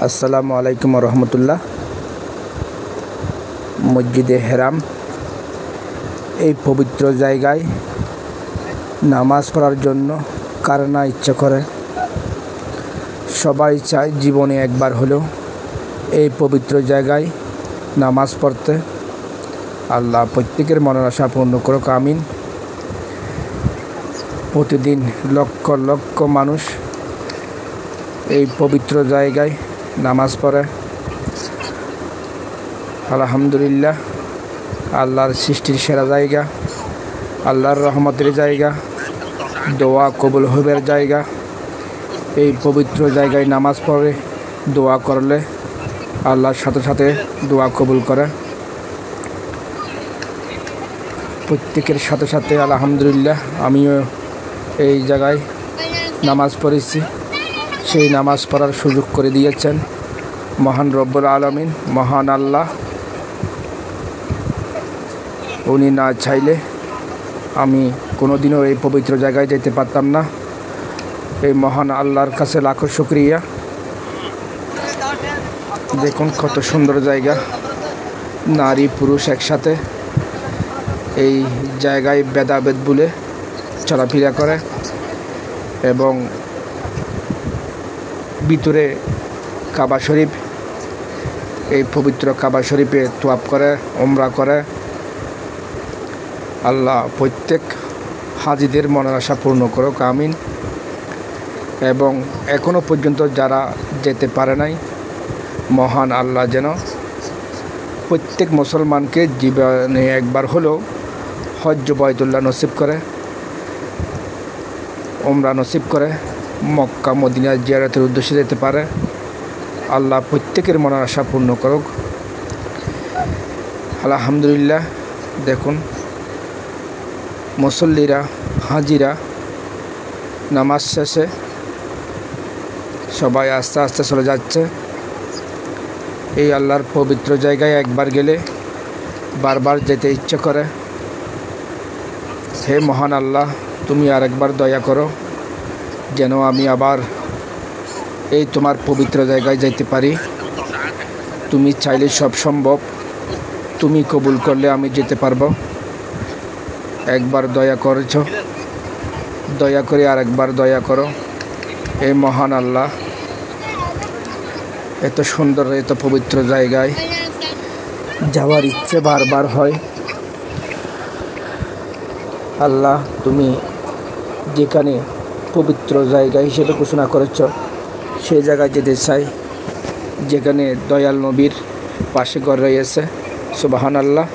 আসসালামু আলাইকুম রহমতুল্লাহ। মসজিদে হেরাম এই পবিত্র জায়গায় নামাজ পড়ার জন্য কার না ইচ্ছা করে। সবাই চায় জীবনে একবার হলেও এই পবিত্র জায়গায় নামাজ পড়তে। আল্লাহ প্রত্যেকের মনের আশা পূর্ণ করুক, আমিন। প্রতিদিন লক্ষ লক্ষ মানুষ এই পবিত্র জায়গায় নামাজ পড়ে। আলহামদুলিল্লাহ, আল্লাহর সৃষ্টির সেরা জায়গা, আল্লাহর রহমতের জায়গা, দোয়া কবুল হবের জায়গা। এই পবিত্র জায়গায় নামাজ পড়ে দোয়া করলে আল্লাহর সাথে সাথে দোয়া কবুল করে। প্রত্যেকের সাথে সাথে আলহামদুলিল্লাহ আমিও এই জায়গায় নামাজ পড়েছি। সেই নামাজ পড়ার সুযোগ করে দিয়েছেন মহান রব্বুল আলামিন, মহান আল্লাহ। উনি না চাইলে আমি কোনোদিনও এই পবিত্র জায়গায় যেতে পারতাম না। এই মহান আল্লাহর কাছে লাখো শুকরিয়া। দেখুন কত সুন্দর জায়গা, নারী পুরুষ একসাথে এই জায়গায় ভেদাভেদ ভুলে চলাফেরা করে এবং ভিতরে কাবা শরীফ, এই পবিত্র কাবা শরীফে তোয়াফ করে, উমরা করে। আল্লাহ প্রত্যেক হাজিদের মনের আশা পূর্ণ করুক, আমিন। এবং এখনও পর্যন্ত যারা যেতে পারে নাই, মহান আল্লাহ যেন প্রত্যেক মুসলমানকে জীবনে একবার হলেও হজ্জ বাইতুল্লাহ নসিব করে, উমরা নসিব করে, মক্কা মদিনা জিয়ারতের উদ্দেশ্যে যেতে পারে। আল্লাহ প্রত্যেকের মনের আশা পূর্ণ করুক। আলহামদুলিল্লাহ, দেখুন মুসল্লিরা, হাজিরা নামাজ শেষে সবাই আস্তে আস্তে চলে যাচ্ছে। এই আল্লাহর পবিত্র জায়গায় একবার গেলে বারবার যেতে ইচ্ছে করে। হে মহান আল্লাহ, তুমি আরেকবার দয়া করো যেন আমি আবার এই তোমার পবিত্র জায়গায় যাইতে পারি। তুমি চাইলে সব সম্ভব, তুমি কবুল করলে আমি যেতে পারবো। একবার দয়া করেছ, দয়া করে আরেকবার দয়া করো। এই মহান আল্লাহ, এত সুন্দর এত পবিত্র জায়গায় যাওয়ার ইচ্ছে বারবার হয়। আল্লাহ, তুমি যেখানে পবিত্র জায়গা হিসেবে ঘোষণা করেছ সেই জায়গায় যেতে চাই, যেখানে দয়াল নবীর পাশে ঘর রয়েছে। সুবহানাল্লাহ।